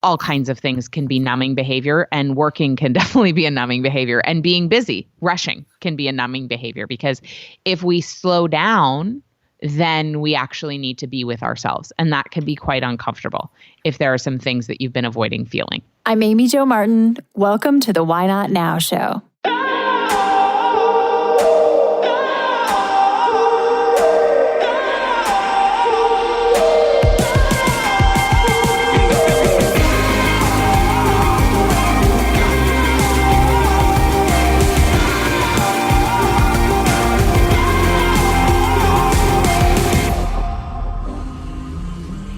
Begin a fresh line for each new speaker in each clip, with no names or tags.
all kinds of things can be numbing behavior, and working can definitely be a numbing behavior, and being busy, rushing can be a numbing behavior, because if we slow down, then we actually need to be with ourselves. And that can be quite uncomfortable if there are some things that you've been avoiding feeling.
I'm Amy Jo Martin. Welcome to the Why Not Now show.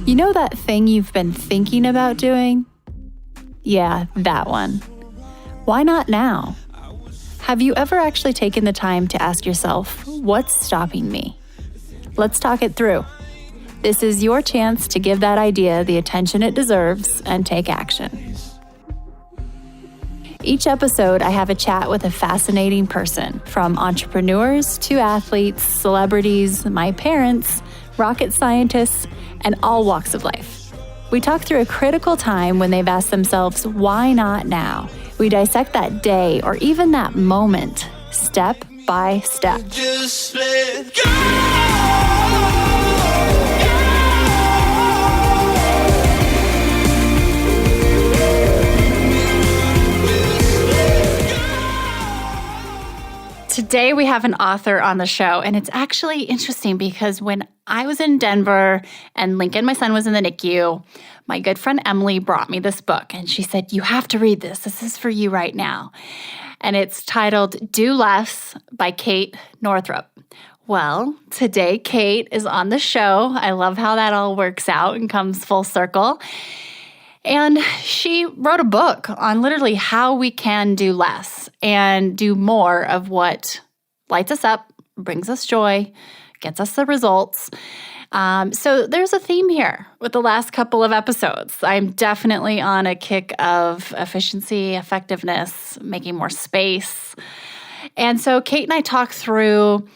You know that thing you've been thinking about doing? Yeah, that one. Why not now? Have you ever actually taken the time to ask yourself, what's stopping me? Let's talk it through. This is your chance to give that idea the attention it deserves and take action. Each episode, I have a chat with a fascinating person, from entrepreneurs to athletes, celebrities, my parents, rocket scientists, and all walks of life. We talk through a critical time when they've asked themselves, why not now? We dissect that day or even that moment, step by step.
Just let go.
Today we have an author on the show, and it's actually interesting because when I was in Denver and Lincoln, my son, was in the NICU, my good friend Emily brought me this book, and she said, you have to read this. This is for you right now. And it's titled Do Less by Kate Northrup. Well, today Kate is on the show. I love how that all works out and comes full circle. And she wrote a book on literally how we can do less and do more of what lights us up, brings us joy, gets us the results. So there's a theme here with the last couple of episodes. I'm definitely on a kick of efficiency, effectiveness, making more space. And so Kate and I talk through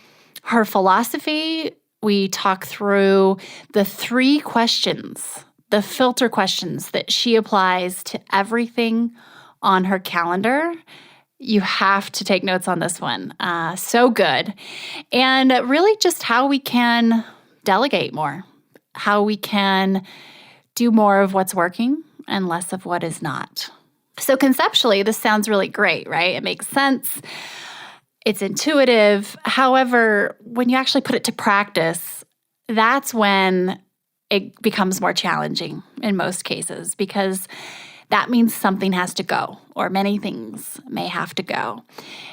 her philosophy. We talk through the 3 questions, the filter questions that she applies to everything on her calendar. You have to take notes on this one. So good. And really just how we can delegate more, how we can do more of what's working and less of what is not. So conceptually, this sounds really great, right? It makes sense. It's intuitive. However, when you actually put it to practice, that's when it becomes more challenging in most cases, because that means something has to go, or many things may have to go.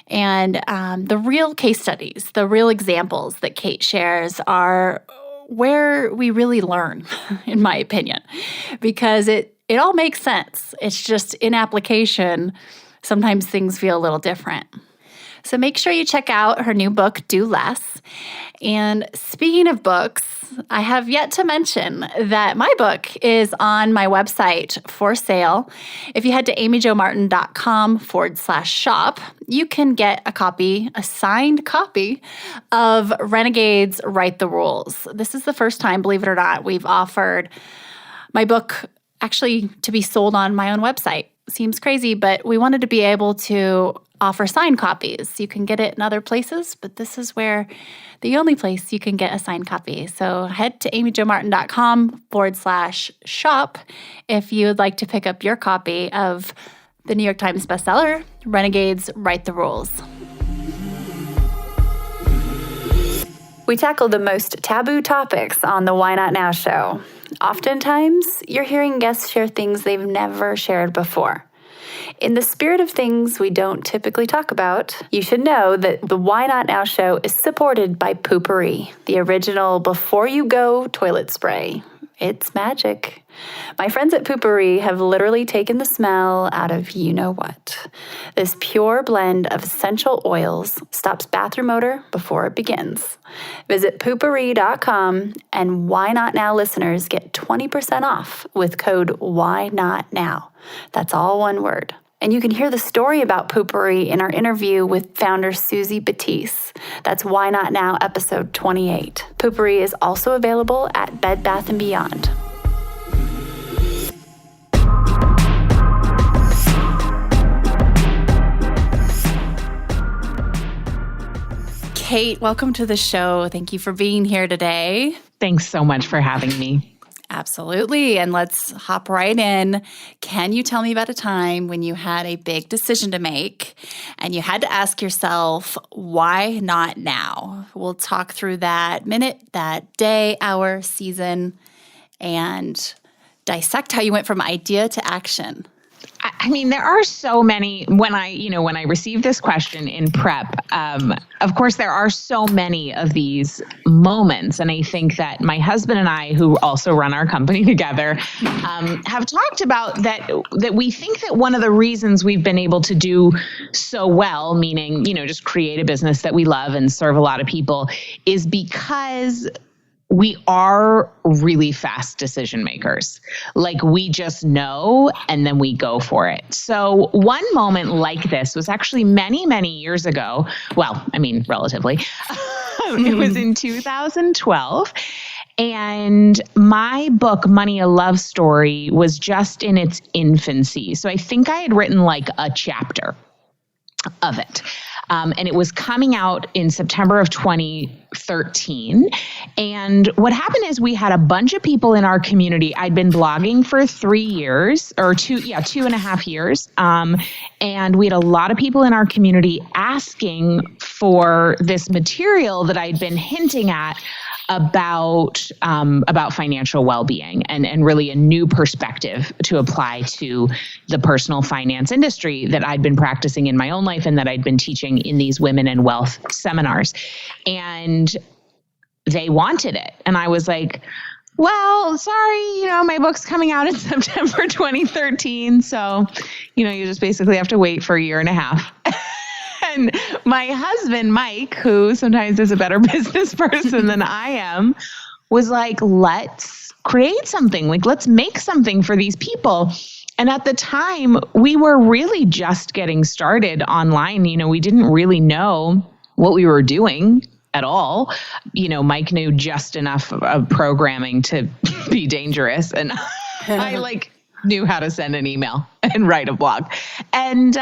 And the real case studies, the real examples that Kate shares are where we really learn, in my opinion, because it all makes sense. It's just in application, sometimes things feel a little different. So make sure you check out her new book, Do Less. And speaking of books, I have yet to mention that my book is on my website for sale. If you head to amyjomartin.com/shop, you can get a copy, a signed copy of Renegades Write the Rules. This is the first time, believe it or not, we've offered my book actually to be sold on my own website. Seems crazy, but we wanted to be able to offer signed copies. You can get it in other places, but this is where the only place you can get a signed copy. So head to amyjomartin.com/shop if you would like to pick up your copy of the New York Times bestseller, Renegades Write the Rules. We tackle the most taboo topics on the Why Not Now show. Oftentimes, you're hearing guests share things they've never shared before. In the spirit of things we don't typically talk about, you should know that the Why Not Now show is supported by Poo-Pourri, the original before you go toilet spray. It's magic. My friends at Poo-Pourri have literally taken the smell out of you-know-what. This pure blend of essential oils stops bathroom odor before it begins. Visit poopourri.com, and Why Not Now listeners get 20% off with code WHYNOTNOW. That's all one word. And you can hear the story about Poo-Pourri in our interview with founder Susie Batiste. That's Why Not Now, episode 28. Poo-Pourri is also available at Bed Bath & Beyond. Kate, welcome to the show. Thank you for being here today.
Thanks so much for having me.
Absolutely. And let's hop right in. Can you tell me about a time when you had a big decision to make and you had to ask yourself, why not now? We'll talk through that minute, that day, hour, season, and dissect how you went from idea to action.
I mean, there are so many. When I received this question in prep, of course, there are so many of these moments. And I think that my husband and I, who also run our company together, have talked about that we think that one of the reasons we've been able to do so well, meaning, just create a business that we love and serve a lot of people, is because we are really fast decision makers. Like, we just know and then we go for it. So one moment like this was actually many, many years ago. Well, I mean, relatively. It was in 2012. And my book, Money, a Love Story, was just in its infancy. So I think I had written like a chapter of it. And it was coming out in September of 2013. And what happened is we had a bunch of people in our community. I'd been blogging for 3 years or 2.5 years. And we had a lot of people in our community asking for this material that I'd been hinting at about financial well-being and really a new perspective to apply to the personal finance industry that I'd been practicing in my own life and that I'd been teaching in these women and wealth seminars. And they wanted it. And I was like, well, sorry, my book's coming out in September 2013. So, you just basically have to wait for 1.5 years. And my husband, Mike, who sometimes is a better business person than I am, was like, let's create something. Like, let's make something for these people. And at the time, we were really just getting started online. We didn't really know what we were doing at all. Mike knew just enough of programming to be dangerous. And I knew how to send an email and write a blog. And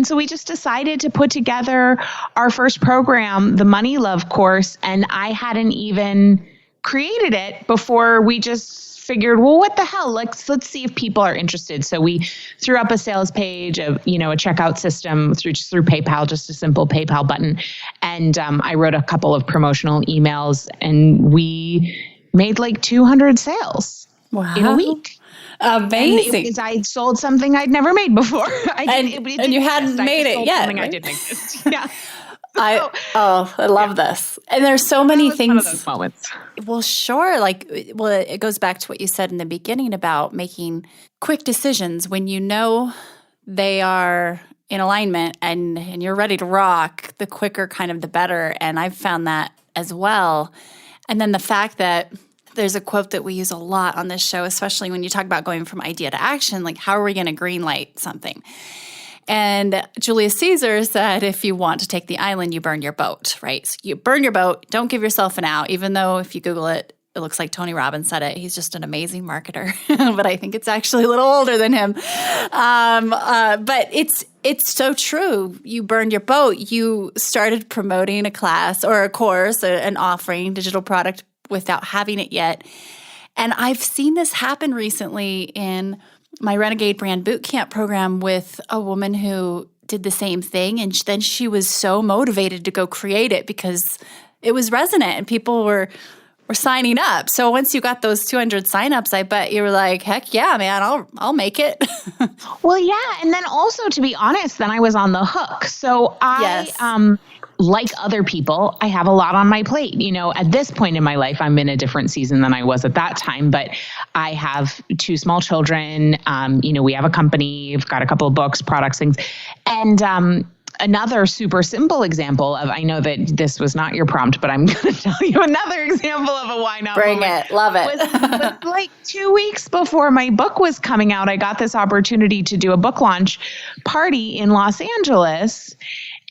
so we just decided to put together our first program, the Money Love course. And I hadn't even created it before we just figured, well, what the hell? Let's see if people are interested. So we threw up a sales page of, a checkout system through PayPal, just a simple PayPal button. And I wrote a couple of promotional emails and we made 200 sales in a week.
Amazing.
I sold something I'd never made before.
And you hadn't made it yet.
Something
right?
I did make this. Yeah.
I love this. And there's so many things.
One of those moments.
Well, sure. It goes back to what you said in the beginning about making quick decisions when they are in alignment and you're ready to rock. The quicker, kind of the better. And I've found that as well. And then the fact that there's a quote that we use a lot on this show, especially when you talk about going from idea to action, like how are we going to green light something? And Julius Caesar said, if you want to take the island, you burn your boat, right? So you burn your boat, don't give yourself an out, even though if you Google it, it looks like Tony Robbins said it. He's just an amazing marketer, but I think it's actually a little older than him. But it's so true. You burned your boat. You started promoting a class or a course, an offering, digital product without having it yet. And I've seen this happen recently in my Renegade Brand Bootcamp program with a woman who did the same thing. And then she was so motivated to go create it because it was resonant and people were signing up. So once you got those 200 signups, I bet you were like, heck yeah, man, I'll make it.
Well, yeah. And then also, to be honest, then I was on the hook. So like other people, I have a lot on my plate. At this point in my life, I'm in a different season than I was at that time, but I have 2 small children. We have a company, we've got a couple of books, products, things. And another super simple example of, I know that this was not your prompt, but I'm going to tell you another example of a why not
Bring
moment.
it. Love it.
was 2 weeks before my book was coming out, I got this opportunity to do a book launch party in Los Angeles.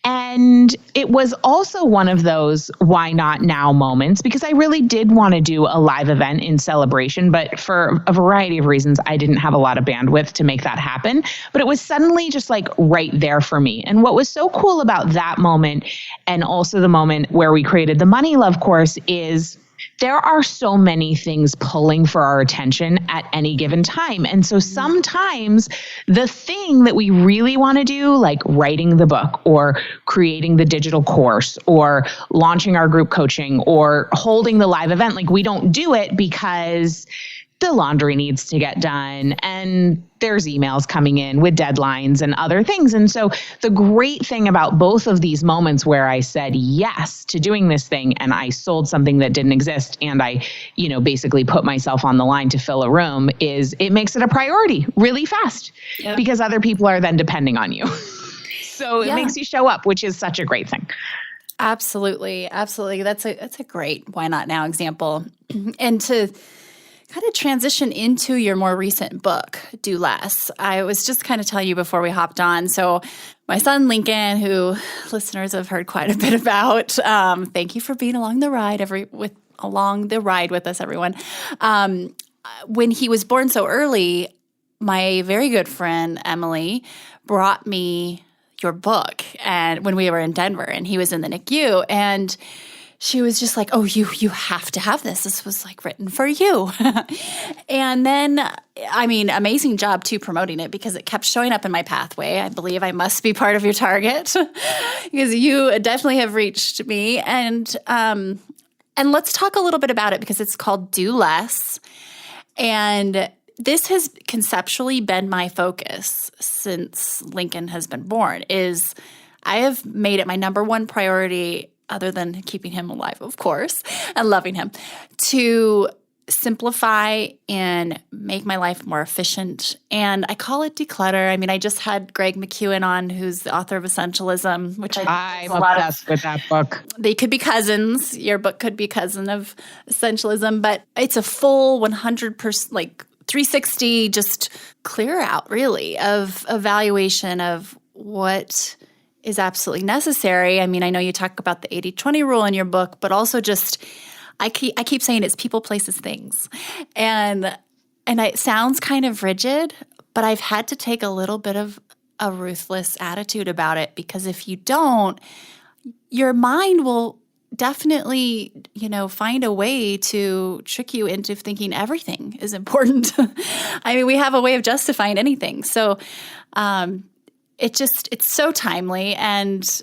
And it was also one of those why not now moments, because I really did want to do a live event in celebration, but for a variety of reasons, I didn't have a lot of bandwidth to make that happen. But it was suddenly just like right there for me. And what was so cool about that moment, and also the moment where we created the Money Love course, is there are so many things pulling for our attention at any given time. And so sometimes the thing that we really want to do, like writing the book or creating the digital course or launching our group coaching or holding the live event, like we don't do it because the laundry needs to get done and there's emails coming in with deadlines and other things. And so the great thing about both of these moments where I said yes to doing this thing and I sold something that didn't exist and I, basically put myself on the line to fill a room is it makes it a priority really fast because other people are then depending on you. So it makes you show up, which is such a great thing.
Absolutely. Absolutely. That's a great why not now example. And to kind of transition into your more recent book, Do Less. I was just kind of telling you before we hopped on. So my son, Lincoln, who listeners have heard quite a bit about, thank you for being along the ride with us, everyone. When he was born so early, my very good friend, Emily, brought me your book and when we were in Denver and he was in the NICU, and she was just like, oh, you have to have this. This was like written for you. And then, amazing job too promoting it because it kept showing up in my pathway. I believe I must be part of your target because you definitely have reached me. And let's talk a little bit about it because it's called Do Less. And this has conceptually been my focus since Lincoln has been born, is I have made it my number one priority, other than keeping him alive, of course, and loving him, to simplify and make my life more efficient. And I call it declutter. I just had Greg McKeown on, who's the author of Essentialism, which
I'm obsessed with that book.
They could be cousins. Your book could be a cousin of Essentialism, but it's a full 100%, like 360, just clear out really of evaluation of what is absolutely necessary. I know you talk about the 80-20 rule in your book, but also just, I keep saying it's people, places, things. And it sounds kind of rigid, but I've had to take a little bit of a ruthless attitude about it because if you don't, your mind will definitely, find a way to trick you into thinking everything is important. We have a way of justifying anything. So, it's so timely. And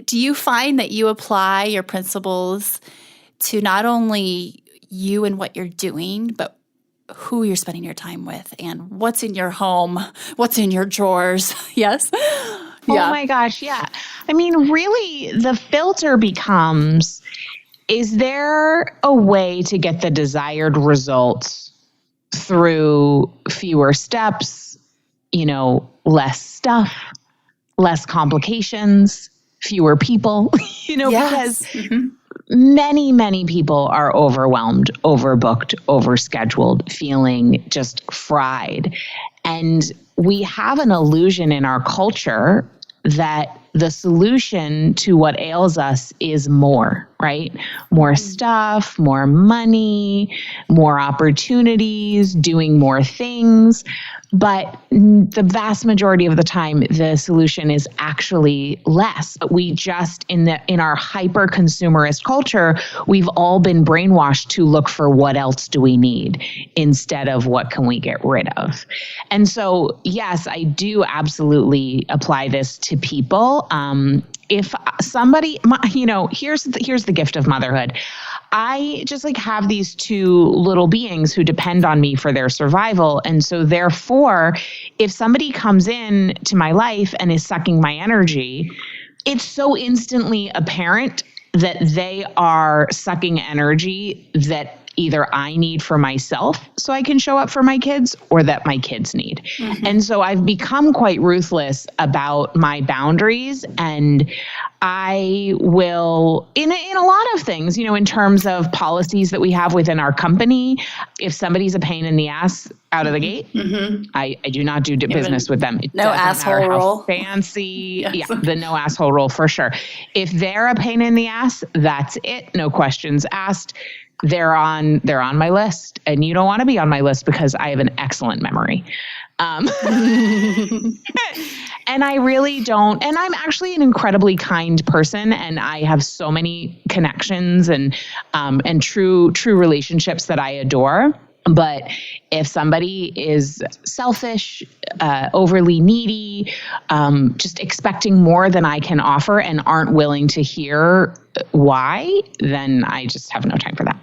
do you find that you apply your principles to not only you and what you're doing, but who you're spending your time with and what's in your home, what's in your drawers? Yes?
Oh my gosh, yeah. Really, the filter becomes, is there a way to get the desired results through fewer steps, less stuff, less complications, fewer people, because many, many people are overwhelmed, overbooked, overscheduled, feeling just fried. And we have an illusion in our culture that the solution to what ails us is more, right? More stuff, more money, more opportunities, doing more things. But the vast majority of the time, the solution is actually less. We just, in our hyper-consumerist culture, we've all been brainwashed to look for what else do we need instead of what can we get rid of. And so, yes, I do absolutely apply this to people. If somebody, here's the gift of motherhood. I just have these two little beings who depend on me for their survival. And so therefore, if somebody comes in to my life and is sucking my energy, it's so instantly apparent that they are sucking energy that either I need for myself so I can show up for my kids or that my kids need. Mm-hmm. And so I've become quite ruthless about my boundaries, and I will, in a lot of things, in terms of policies that we have within our company, if somebody's a pain in the ass out of the gate, I do not do business with them. It
no
doesn't
asshole
matter how
rule.
fancy.
Yes.
Yeah, the no asshole rule for sure. If they're a pain in the ass, that's it. No questions asked. They're on my list, and you don't want to be on my list because I have an excellent memory. And I really don't. And I'm actually an incredibly kind person, and I have so many connections and true relationships that I adore. But if somebody is selfish, overly needy, just expecting more than I can offer and aren't willing to hear why, then I just have no time for that.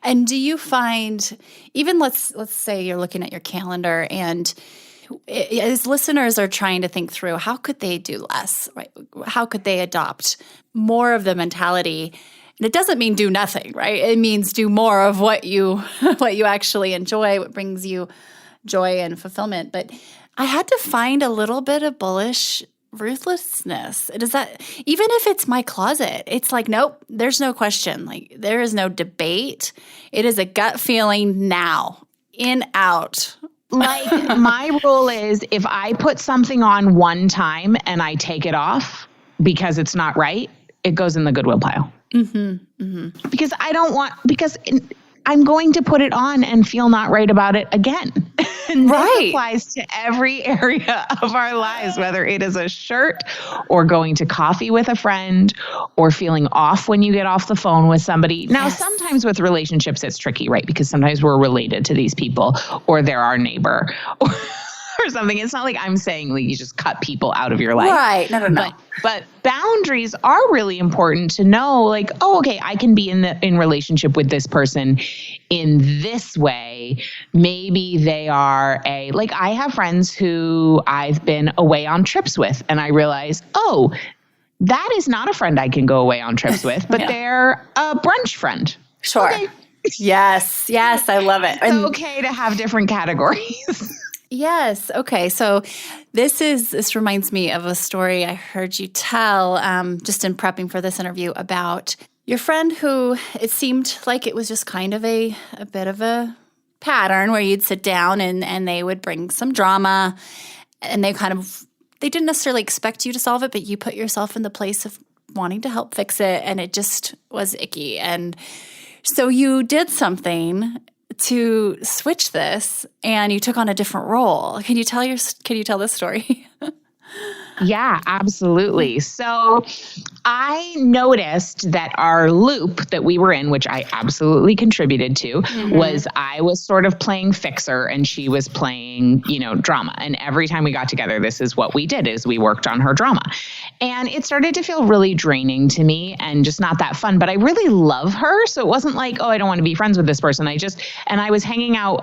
And do you find, even let's say you're looking at your calendar and as listeners are trying to think through how could they do less, right? How could they adopt more of the mentality? And it doesn't mean do nothing, right? It means do more of what you actually enjoy, what brings you joy and fulfillment. But I had to find a little bit of bullish ruthlessness. It is that even if it's my closet, it's like, nope, there's no question. Like there is no debate. It is a gut feeling now, in, out.
Like my rule is if I put something on one time and I take it off because it's not right, it goes in the Goodwill pile. Because I'm going to put it on and feel not right about it again. And that applies to every area of our lives, whether it is a shirt or going to coffee with a friend or feeling off when you get off the phone with somebody. Now, sometimes with relationships, it's tricky, right? Because sometimes we're related to these people or they're our neighbor or something. It's not like I'm saying like you just cut people out of your life.
Right. No.
But boundaries are really important to know, like, oh, okay, I can be in relationship with this person in this way. Maybe they are I have friends who I've been away on trips with, and I realize, oh, that is not a friend I can go away on trips with, but they're a brunch friend.
Sure. Okay. Yes, I love it.
It's okay to have different categories.
Yes. Okay. So this reminds me of a story I heard you tell just in prepping for this interview about your friend who it seemed like it was just kind of a bit of a pattern where you'd sit down and they would bring some drama and they didn't necessarily expect you to solve it, but you put yourself in the place of wanting to help fix it and it just was icky. And so you did something to switch this and you took on a different role. Can you tell this story?
Yeah, absolutely. So I noticed that our loop that we were in, which I absolutely contributed to, was I was sort of playing fixer and she was playing, drama. And every time we got together, this is what we did, is we worked on her drama. And it started to feel really draining to me and just not that fun. But I really love her. So it wasn't like, oh, I don't want to be friends with this person. I was hanging out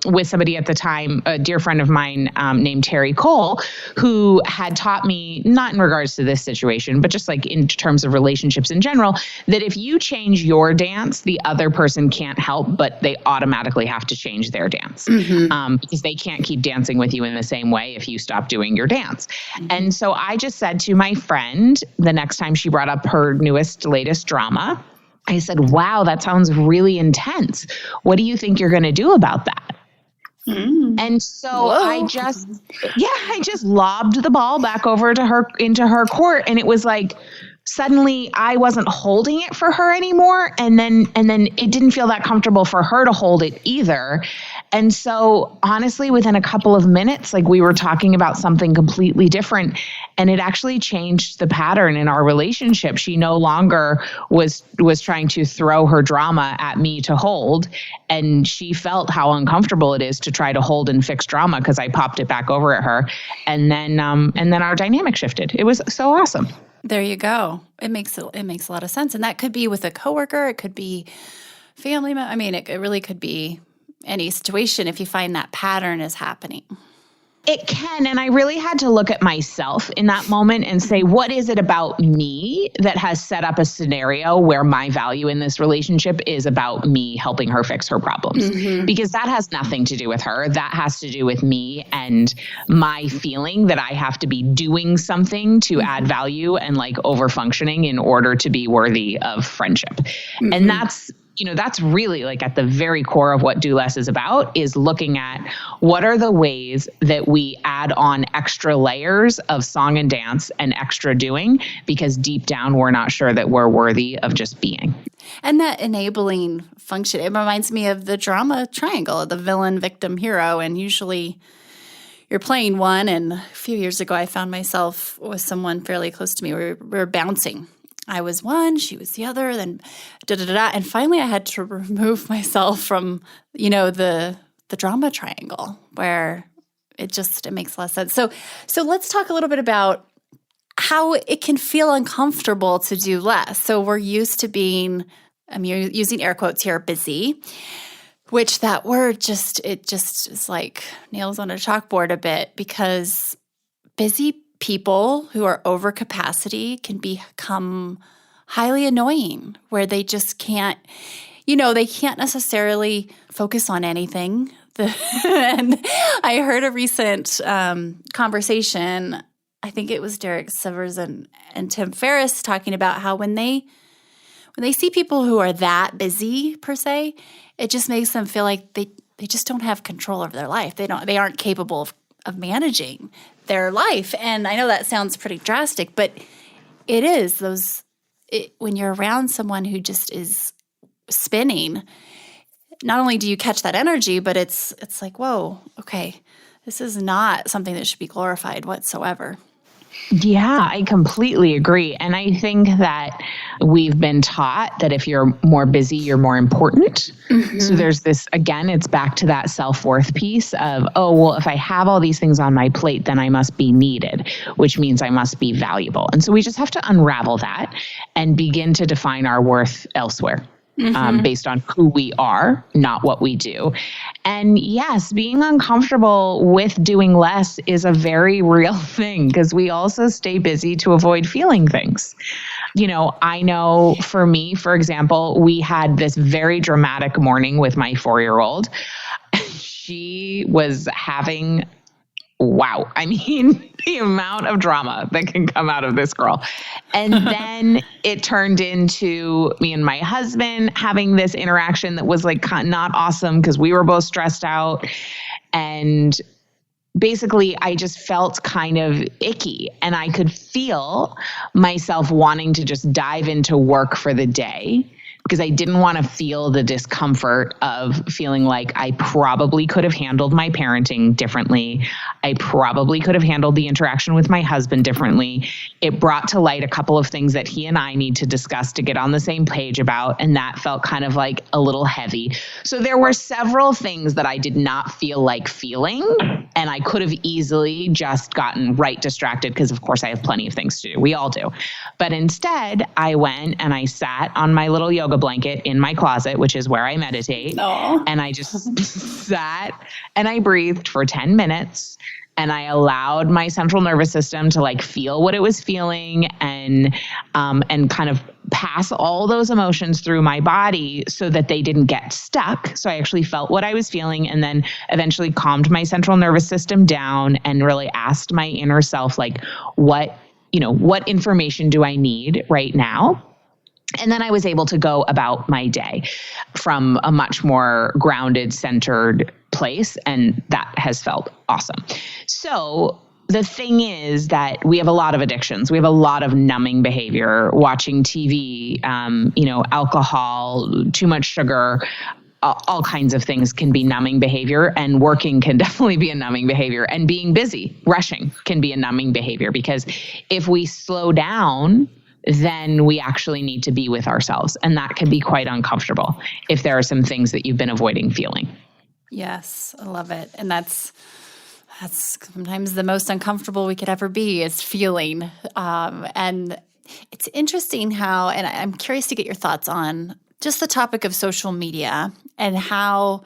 with somebody at the time, a dear friend of mine named Terry Cole, who had taught me, not in regards to this situation, but just like in terms of relationships in general, that if you change your dance, the other person can't help, but they automatically have to change their dance because they can't keep dancing with you in the same way if you stop doing your dance. And so I just said to my friend, the next time she brought up her latest drama, I said, wow, that sounds really intense. What do you think you're going to do about that? And so I just lobbed the ball back over to her, into her court. And it was like, suddenly I wasn't holding it for her anymore. And then it didn't feel that comfortable for her to hold it either. And so honestly, within a couple of minutes, like we were talking about something completely different and it actually changed the pattern in our relationship. She no longer was trying to throw her drama at me to hold. And she felt how uncomfortable it is to try to hold and fix drama because I popped it back over at her. And then our dynamic shifted. It was so awesome.
There you go. It makes a lot of sense. And that could be with a coworker. It could be family member. I mean, it really could be any situation if you find that pattern is happening.
It can. And I really had to look at myself in that moment and say, what is it about me that has set up a scenario where my value in this relationship is about me helping her fix her problems? Because that has nothing to do with her. That has to do with me and my feeling that I have to be doing something to add value and like over functioning in order to be worthy of friendship. And that's really like at the very core of what Do Less is about, is looking at what are the ways that we add on extra layers of song and dance and extra doing, because deep down, we're not sure that we're worthy of just being.
And that enabling function, it reminds me of the drama triangle, the villain, victim, hero. And usually you're playing one. And a few years ago, I found myself with someone fairly close to me. We were bouncing. I was one, she was the other, then da-da-da-da. And finally I had to remove myself from, the drama triangle where it makes less sense. So let's talk a little bit about how it can feel uncomfortable to do less. So we're used to being, I'm using air quotes here, busy, which that word just is like nails on a chalkboard a bit, because busy people who are over capacity can become highly annoying, where they just can't, they can't necessarily focus on anything. And I heard a recent conversation, I think it was Derek Sivers and Tim Ferriss, talking about how when they see people who are that busy per se, it just makes them feel like they just don't have control over their life. They aren't capable of managing their life. And I know that sounds pretty drastic, but it is when you're around someone who just is spinning, not only do you catch that energy, but it's like, whoa, okay, this is not something that should be glorified whatsoever.
Yeah, I completely agree. And I think that we've been taught that if you're more busy, you're more important. So there's this, again, it's back to that self-worth piece of, oh, well, if I have all these things on my plate, then I must be needed, which means I must be valuable. And so we just have to unravel that and begin to define our worth elsewhere. Based on who we are, not what we do. And yes, being uncomfortable with doing less is a very real thing, because we also stay busy to avoid feeling things. I know for me, for example, we had this very dramatic morning with my 4-year-old. She was having wow. I mean, the amount of drama that can come out of this girl. And then it turned into me and my husband having this interaction that was like not awesome because we were both stressed out. And basically, I just felt kind of icky, and I could feel myself wanting to just dive into work for the day, because I didn't want to feel the discomfort of feeling like I probably could have handled my parenting differently. I probably could have handled the interaction with my husband differently. It brought to light a couple of things that he and I need to discuss to get on the same page about, and that felt kind of like a little heavy. So there were several things that I did not feel like feeling, and I could have easily just gotten right distracted, because of course I have plenty of things to do. We all do. But instead, I went and I sat on my little yoga blanket in my closet, which is where I meditate.
Aww.
And I just sat and I breathed for 10 minutes. And I allowed my central nervous system to like feel what it was feeling and kind of pass all those emotions through my body so that they didn't get stuck. So I actually felt what I was feeling, and then eventually calmed my central nervous system down and really asked my inner self, like, what information do I need right now? And then I was able to go about my day from a much more grounded, centered place. And that has felt awesome. So the thing is that we have a lot of addictions. We have a lot of numbing behavior, watching TV, alcohol, too much sugar, all kinds of things can be numbing behavior, and working can definitely be a numbing behavior, and being busy, rushing can be a numbing behavior, because if we slow down, then we actually need to be with ourselves. And that can be quite uncomfortable if there are some things that you've been avoiding feeling.
Yes, I love it. And that's sometimes the most uncomfortable we could ever be, is feeling. And it's interesting how, and I'm curious to get your thoughts on just the topic of social media and how,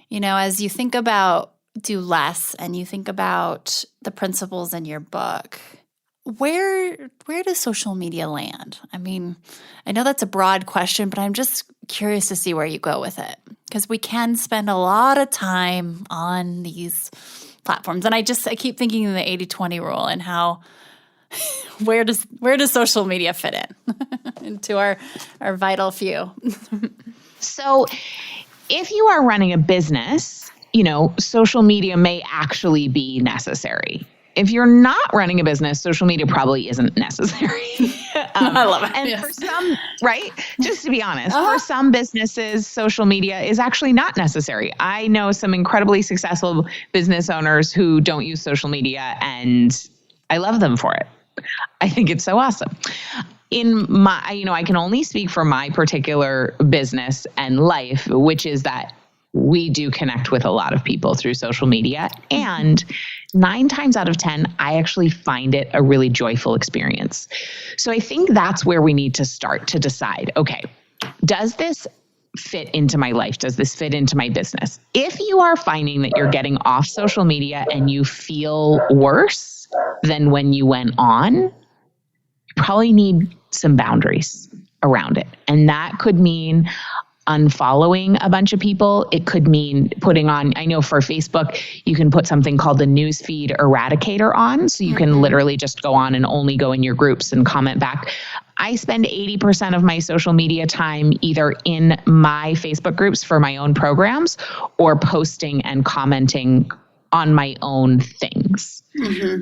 as you think about do less and you think about the principles in your book, where does social media land? I mean, I know that's a broad question, but I'm just curious to see where you go with it, because we can spend a lot of time on these platforms. And I keep thinking of the 80-20 rule and how where does social media fit in into our vital few?
So if you are running a business, social media may actually be necessary. If you're not running a business, social media probably isn't necessary.
I love it.
And for some, right? Just to be honest, for some businesses, social media is actually not necessary. I know some incredibly successful business owners who don't use social media, and I love them for it. I think it's so awesome. In my, I can only speak for my particular business and life, which is that we do connect with a lot of people through social media. And 9 times out of 10, I actually find it a really joyful experience. So I think that's where we need to start to decide, okay, does this fit into my life? Does this fit into my business? If you are finding that you're getting off social media and you feel worse than when you went on, you probably need some boundaries around it. And that could mean unfollowing a bunch of people. It could mean putting on, I know for Facebook, you can put something called the newsfeed eradicator on. So you can literally just go on and only go in your groups and comment back. I spend 80% of my social media time either in my Facebook groups for my own programs or posting and commenting on my own things.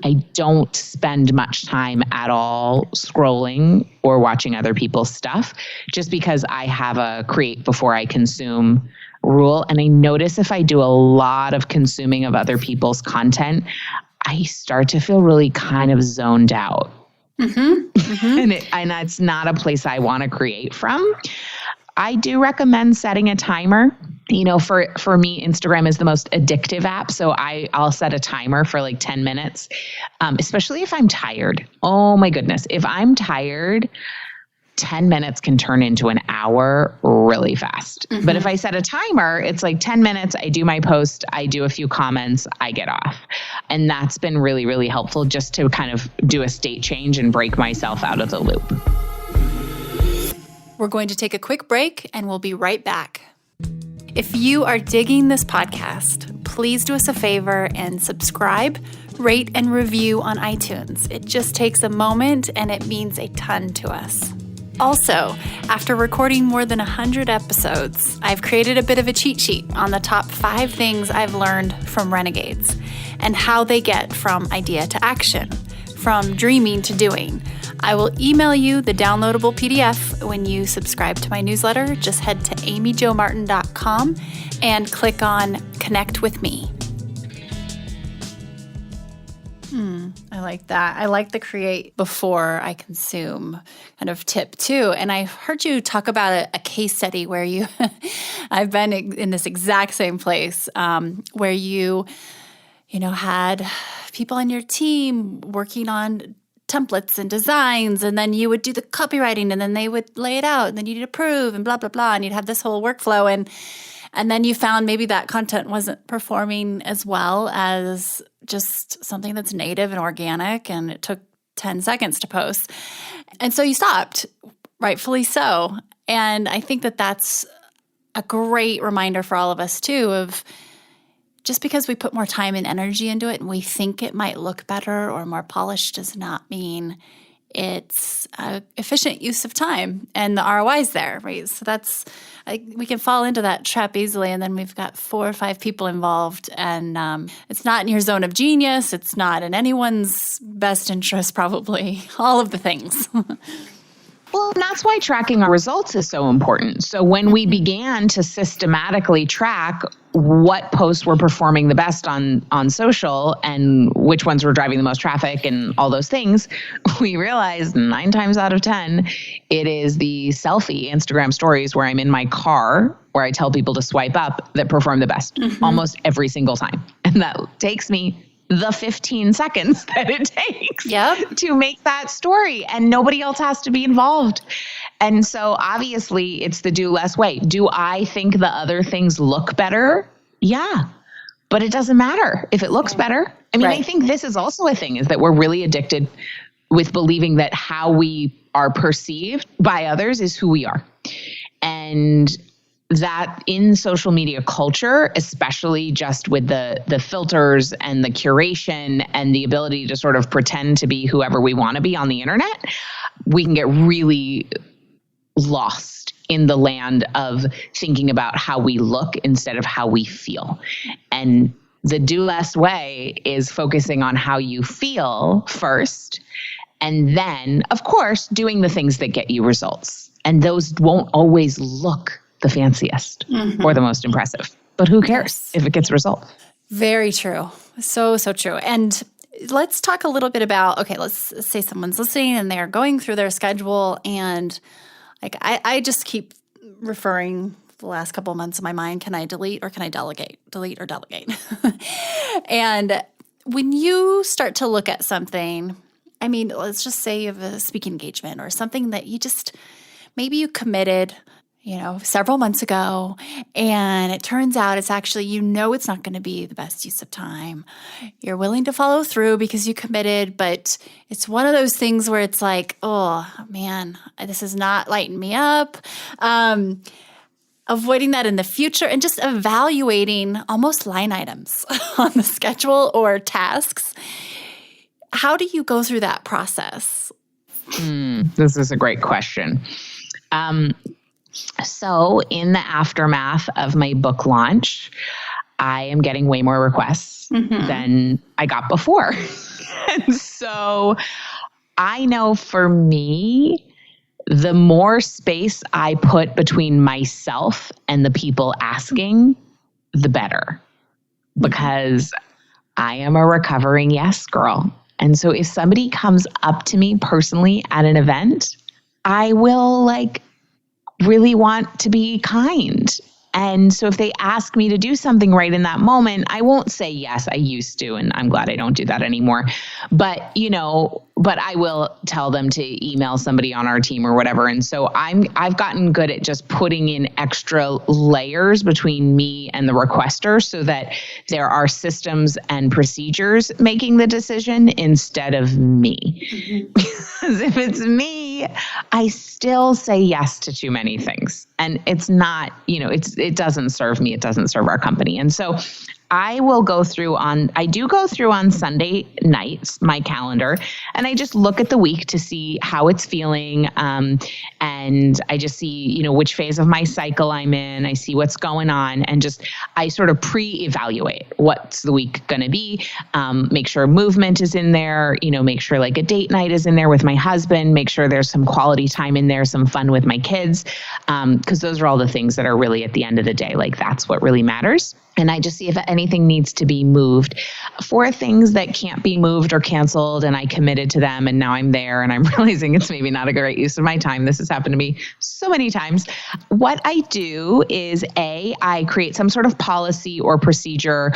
I don't spend much time at all scrolling or watching other people's stuff, just because I have a create before I consume rule. And I notice if I do a lot of consuming of other people's content, I start to feel really kind of zoned out. And that's not a place I want to create from. I do recommend setting a timer. For me, Instagram is the most addictive app. So I'll set a timer for like 10 minutes, especially if I'm tired. Oh my goodness. If I'm tired, 10 minutes can turn into an hour really fast. But if I set a timer, it's like 10 minutes, I do my post, I do a few comments, I get off. And that's been really, really helpful just to kind of do a state change and break myself out of the loop.
We're going to take a quick break and we'll be right back. If you are digging this podcast, please do us a favor and subscribe, rate, and review on iTunes. It just takes a moment and it means a ton to us. Also, after recording more than 100 episodes, I've created a bit of a cheat sheet on the top 5 things I've learned from renegades and how they get from idea to action, from dreaming to doing. I will email you the downloadable PDF when you subscribe to my newsletter. Just head to amyjomartin.com and click on Connect with Me. I like that. I like the create before I consume kind of tip too. And I heard you talk about a case study where you, I've been in this exact same place where you had people on your team working on templates and designs, and then you would do the copywriting, and then they would lay it out, and then you'd approve, and blah, blah, blah, and you'd have this whole workflow, and then you found maybe that content wasn't performing as well as just something that's native and organic, and it took 10 seconds to post. And so you stopped, rightfully so. And I think that that's a great reminder for all of us too of just because we put more time and energy into it and we think it might look better or more polished does not mean it's an efficient use of time and the ROI is there, right? So we can fall into that trap easily, and then we've got 4 or 5 people involved, and it's not in your zone of genius. It's not in anyone's best interest, probably. All of the things.
Well, and that's why tracking our results is so important. So when we began to systematically track what posts were performing the best on social and which ones were driving the most traffic and all those things, we realized 9 times out of 10, it is the selfie Instagram stories where I'm in my car where I tell people to swipe up that perform the best almost every single time. And that takes me the 15 seconds that it takes to make that story, and nobody else has to be involved. And so obviously it's the do less way. Do I think the other things look better? Yeah. but it doesn't matter if it looks better. I mean,
Right.
I think this is also a thing, is that we're really addicted with believing that how we are perceived by others is who we are. And that in social media culture, especially just with the filters and the curation and the ability to sort of pretend to be whoever we want to be on the internet, we can get really lost in the land of thinking about how we look instead of how we feel. And the do less way is focusing on how you feel first, and then, of course, doing the things that get you results. And those won't always look the fanciest or the most impressive. But who cares if it gets results?
Very true. So true. And let's talk a little bit about, okay, let's say someone's listening and they're going through their schedule, and like I just keep referring the last couple of months in my mind, can I delete or can I delegate? Delete or delegate? And when you start to look at something, I mean, let's just say you have a speaking engagement or something that you just, maybe you committed, several months ago, and it turns out it's actually, it's not going to be the best use of time. You're willing to follow through because you committed, but it's one of those things where it's like, oh man, this is not lighting me up. Avoiding that in the future and just evaluating almost line items on the schedule or tasks. How do you go through that process?
This is a great question. So in the aftermath of my book launch, I am getting way more requests than I got before. And so I know for me, the more space I put between myself and the people asking, the better. Because I am a recovering yes girl. And so if somebody comes up to me personally at an event, I will really want to be kind. And so if they ask me to do something right in that moment, I won't say yes. I used to, and I'm glad I don't do that anymore. But, but I will tell them to email somebody on our team or whatever. And so I've gotten good at just putting in extra layers between me and the requester so that there are systems and procedures making the decision instead of me. Because if it's me, I still say yes to too many things. And it's not, it doesn't serve me. It doesn't serve our company. And so I do go through on Sunday nights, my calendar, and I just look at the week to see how it's feeling. And I just see, which phase of my cycle I'm in. I see what's going on, and I sort of pre-evaluate what's the week going to be, make sure movement is in there, make sure a date night is in there with my husband, make sure there's some quality time in there, some fun with my kids. Because those are all the things that are really at the end of the day, that's what really matters. And I just see if anything needs to be moved. For things that can't be moved or canceled, and I committed to them, and now I'm there and I'm realizing it's maybe not a great use of my time. This has happened to me so many times. What I do is I create some sort of policy or procedure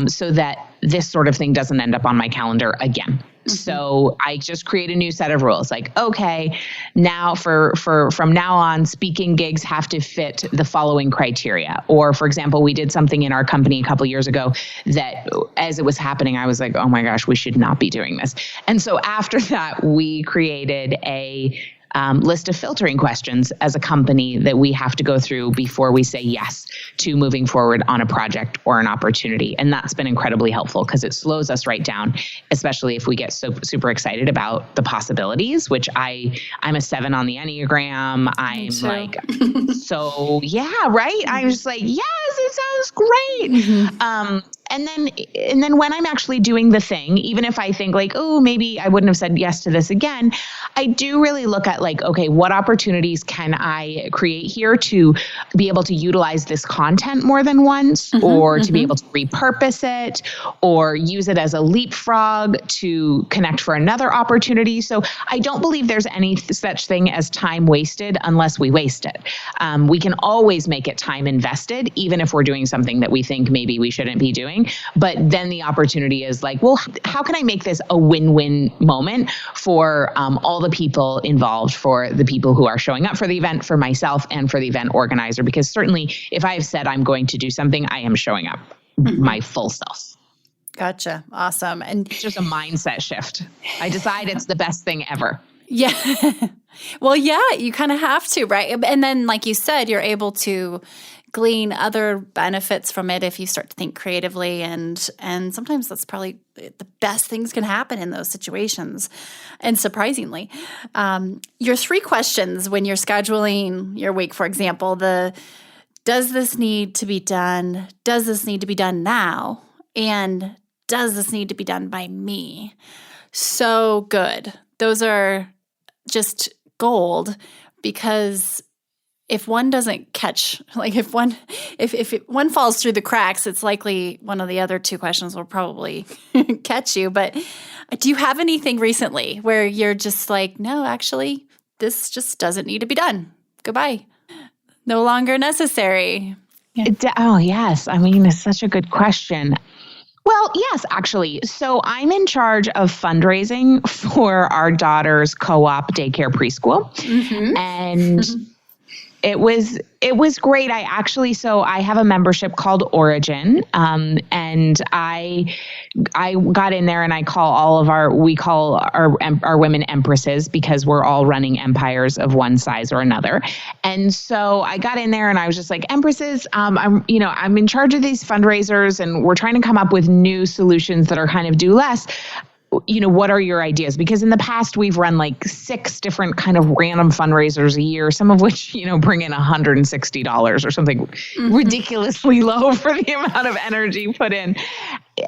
so that this sort of thing doesn't end up on my calendar again. So I just create a new set of rules. Okay, now from now on, speaking gigs have to fit the following criteria. Or for example, we did something in our company a couple years ago that as it was happening, I was like, oh my gosh, we should not be doing this. And so after that, we created a list of filtering questions as a company that we have to go through before we say yes to moving forward on a project or an opportunity. And that's been incredibly helpful because it slows us right down, especially if we get so super excited about the possibilities, which I'm a 7 on the Enneagram. I'm so yeah, right? I was like, yes, it sounds great. And then when I'm actually doing the thing, even if I think oh, maybe I wouldn't have said yes to this again, I do really look at okay, what opportunities can I create here to be able to utilize this content more than once, or to be able to repurpose it, or use it as a leapfrog to connect for another opportunity. So I don't believe there's any such thing as time wasted unless we waste it. We can always make it time invested, even if we're doing something that we think maybe we shouldn't be doing. But then the opportunity is well, how can I make this a win-win moment for all the people involved, for the people who are showing up for the event, for myself, and for the event organizer? Because certainly if I have said I'm going to do something, I am showing up. my full self.
Gotcha. Awesome. And
It's just a mindset shift. I decide it's the best thing ever.
yeah. Well, yeah, you kind of have to, right? And then, like you said, you're able to glean other benefits from it if you start to think creatively. And sometimes that's probably the best things can happen in those situations. And surprisingly, your 3 questions when you're scheduling your week, for example, does this need to be done? Does this need to be done now? And does this need to be done by me? So good. Those are just gold, because if one doesn't catch, like if one falls through the cracks, it's likely one of the other 2 questions will probably catch you. But do you have anything recently where you're just like, no, actually, this just doesn't need to be done. Goodbye. No longer necessary.
Yeah. Oh, yes. I mean, it's such a good question. Well, yes, actually. So I'm in charge of fundraising for our daughter's co-op daycare preschool. And it was great. I have a membership called Origin, and I got in there and I call we call our women empresses, because we're all running empires of one size or another. And so I got in there and I was just like, empresses, I'm in charge of these fundraisers, and we're trying to come up with new solutions that are kind of do less. What are your ideas? Because in the past, we've run like 6 different kind of random fundraisers a year, some of which, bring in $160 or something ridiculously low for the amount of energy put in.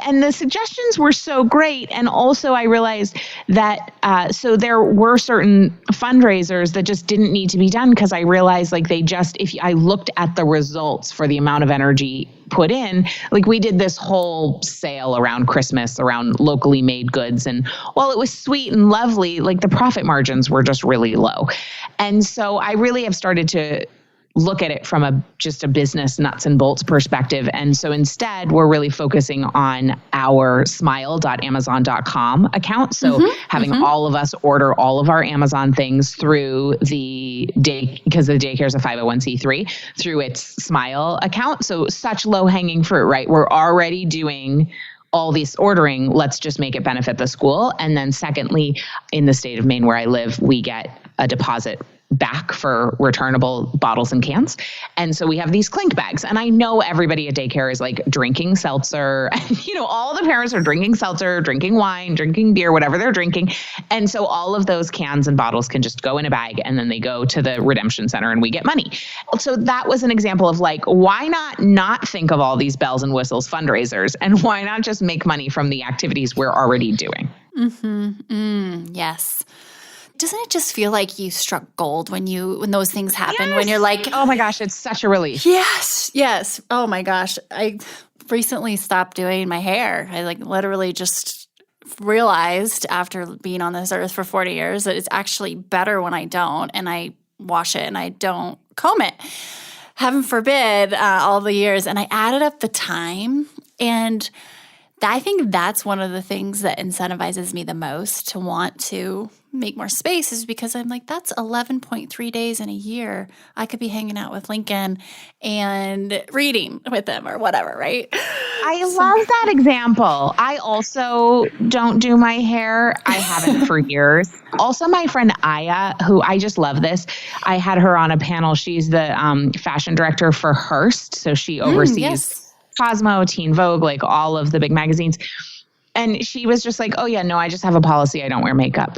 And the suggestions were so great. And also I realized that, so there were certain fundraisers that just didn't need to be done, because I realized like if I looked at the results for the amount of energy put in, like we did this whole sale around Christmas around locally made goods. And while it was sweet and lovely, like the profit margins were just really low. And so I really have started to look at it from just a business nuts and bolts perspective. And so instead, we're really focusing on our smile.amazon.com account. So having all of us order all of our Amazon things through the day, because the daycare is a 501c3, through its Smile account. So such low hanging fruit, right? We're already doing all this ordering. Let's just make it benefit the school. And then secondly, in the state of Maine where I live, we get a deposit back for returnable bottles and cans. And so we have these clink bags. And I know everybody at daycare is like drinking seltzer. All the parents are drinking seltzer, drinking wine, drinking beer, whatever they're drinking. And so all of those cans and bottles can just go in a bag, and then they go to the redemption center and we get money. So that was an example of like, why not think of all these bells and whistles fundraisers, and why not just make money from the activities we're already doing?
Yes. Doesn't it just feel like you struck gold when those things happen? Yes. When you're like,
oh my gosh, it's such a relief.
Yes. Oh my gosh. I recently stopped doing my hair. I literally just realized after being on this earth for 40 years that it's actually better when I don't, and I wash it and I don't comb it. Heaven forbid, all the years. And I added up the time, and I think that's one of the things that incentivizes me the most to want to make more space, is because I'm like, that's 11.3 days in a year I could be hanging out with Lincoln and reading with him or whatever, right?
I love that example. I also don't do my hair. I haven't for years. Also, my friend Aya, who I just love this. I had her on a panel. She's the fashion director for Hearst. So she oversees Cosmo, Teen Vogue, like all of the big magazines. And she was just like, oh yeah, no, I just have a policy. I don't wear makeup.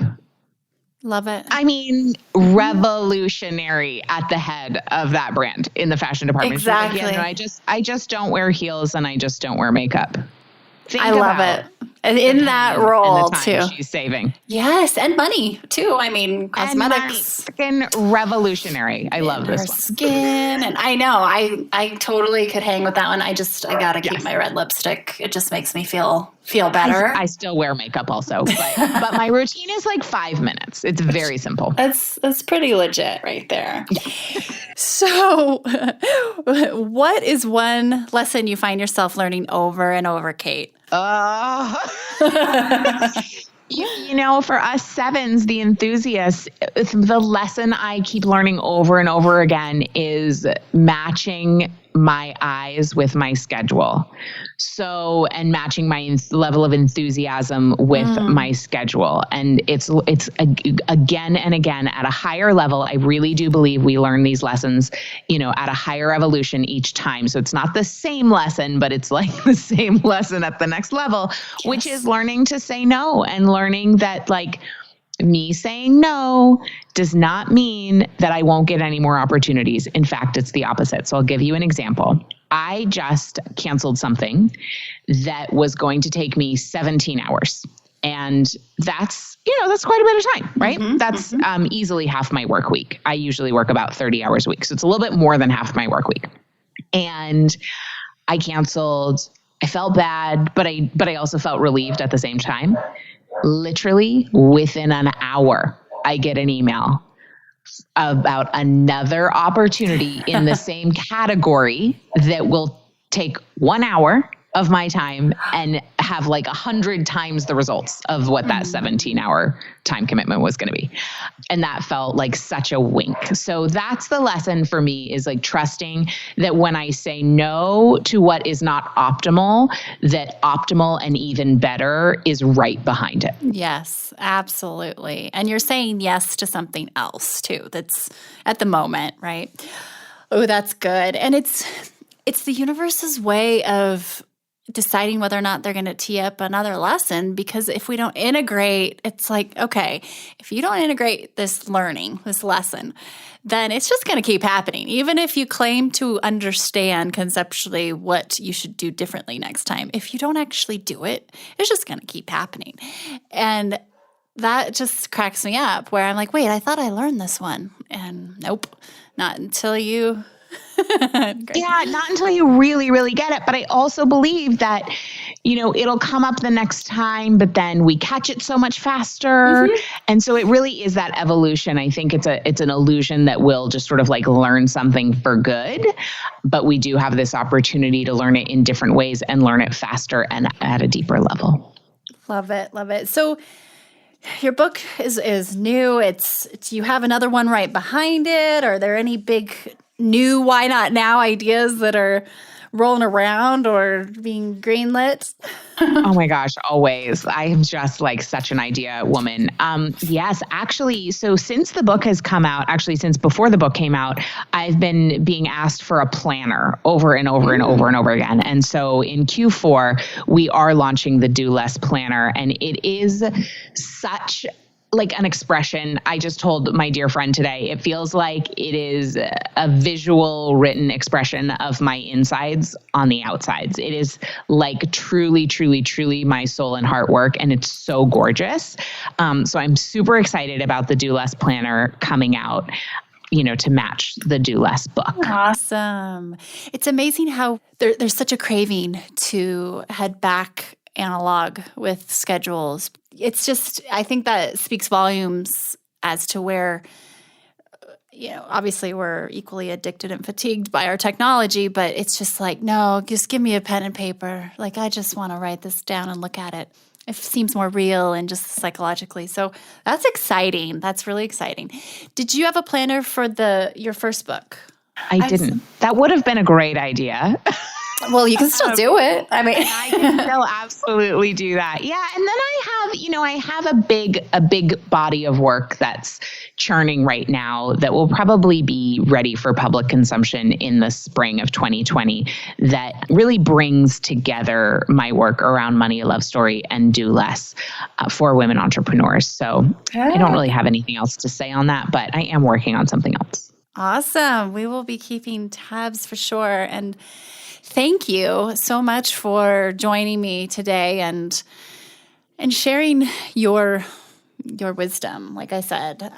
Love it.
I mean, revolutionary at the head of that brand in the fashion department.
Exactly.
Like, yeah, no, I just don't wear heels, and I just don't wear makeup.
I love it. And in that role too.
She's saving.
Yes. And money too. I mean, cosmetics.
Freaking revolutionary. I love this one.
Skin. And I know, I totally could hang with that one. I got to keep my red lipstick. It just makes me feel better.
I still wear makeup also, but my routine is like 5 minutes. It's very simple.
That's pretty legit right there. Yeah. So what is one lesson you find yourself learning over and over, Kate?
For us sevens, the enthusiasts, the lesson I keep learning over and over again is matching my eyes with my schedule. So, and matching my level of enthusiasm with my schedule. And it's again and again at a higher level. I really do believe we learn these lessons, at a higher evolution each time. So it's not the same lesson, but it's like the same lesson at the next level, which is learning to say no, and learning that like me saying no does not mean that I won't get any more opportunities. In fact, it's the opposite. So I'll give you an example. I just canceled something that was going to take me 17 hours. And that's quite a bit of time, right? That's easily half my work week. I usually work about 30 hours a week. So it's a little bit more than half my work week. And I canceled. I felt bad, but I also felt relieved at the same time. Literally within an hour, I get an email about another opportunity in the same category that will take 1 hour of my time and have like 100 times the results of what that 17-hour time commitment was going to be. And that felt like such a wink. So that's the lesson for me, is like trusting that when I say no to what is not optimal, that optimal and even better is right behind it.
Yes, absolutely. And you're saying yes to something else too, that's at the moment, right? Oh, that's good. And it's the universe's way of deciding whether or not they're going to tee up another lesson, because if we don't integrate, it's like, okay, if you don't integrate this learning, this lesson, then it's just going to keep happening. Even if you claim to understand conceptually what you should do differently next time, if you don't actually do it, it's just going to keep happening. And that just cracks me up, where I'm like, wait, I thought I learned this one. And nope, not until you...
Yeah, not until you really, really get it. But I also believe that, it'll come up the next time, but then we catch it so much faster. And so it really is that evolution. I think it's an illusion that we'll just sort of like learn something for good, but we do have this opportunity to learn it in different ways and learn it faster and at a deeper level.
Love it. Love it. So your book is new. It's you have another one right behind it. Are there any big new why not now ideas that are rolling around or being greenlit?
Oh my gosh, always. I am just like such an idea woman. Yes, actually, so since the book has come out, actually since before the book came out, I've been being asked for a planner over and over and over and over again. And so in Q4, we are launching the Do Less Planner, and it is such like an expression. I just told my dear friend today, it feels like it is a visual written expression of my insides on the outsides. It is like truly, truly, truly my soul and heart work. And it's so gorgeous. So I'm super excited about the Do Less Planner coming out, to match the Do Less book.
Awesome. It's amazing how there's such a craving to head back analog with schedules. It's just, I think that speaks volumes as to where, obviously we're equally addicted and fatigued by our technology, but it's just like, no, just give me a pen and paper. Like, I just want to write this down and look at it. It seems more real and just psychologically. So that's exciting. That's really exciting. Did you have a planner for your first book?
I didn't. That would have been a great idea.
Well, you can still do it. I mean,
I can still absolutely do that. Yeah. And then I have a big body of work that's churning right now that will probably be ready for public consumption in the spring of 2020, that really brings together my work around Money, a Love Story, and Do Less for women entrepreneurs. So I don't really have anything else to say on that, but I am working on something else.
Awesome. We will be keeping tabs for sure. And thank you so much for joining me today and sharing your wisdom. Like I said,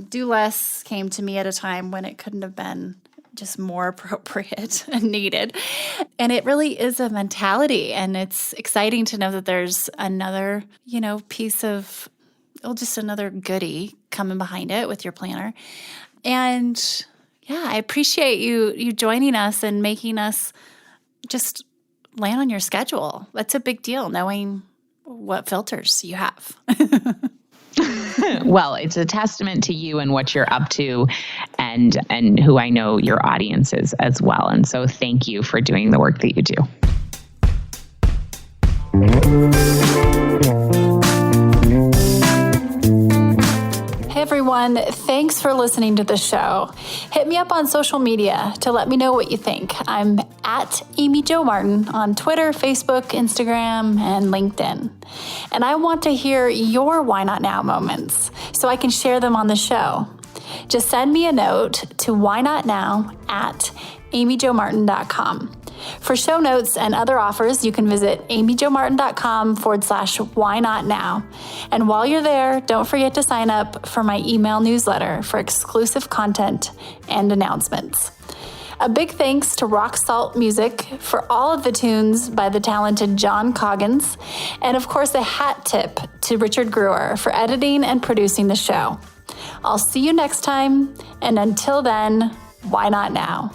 Do Less came to me at a time when it couldn't have been just more appropriate and needed. And it really is a mentality. And it's exciting to know that there's another, piece of, just another goodie coming behind it with your planner. And yeah, I appreciate you joining us and making us just land on your schedule. That's a big deal, knowing what filters you have.
Well, it's a testament to you and what you're up to and who I know your audience is as well. And so thank you for doing the work that you do.
Hey everyone, thanks for listening to the show. Hit me up on social media to let me know what you think. I'm at Amy Jo Martin on Twitter, Facebook, Instagram, and LinkedIn. And I want to hear your Why Not Now moments so I can share them on the show. Just send me a note to whynotnow@amyjomartin.com. For show notes and other offers, you can visit amyjomartin.com/whynotnow. And while you're there, don't forget to sign up for my email newsletter for exclusive content and announcements. A big thanks to Rock Salt Music for all of the tunes by the talented John Coggins. And of course, a hat tip to Richard Brewer for editing and producing the show. I'll see you next time. And until then, why not now?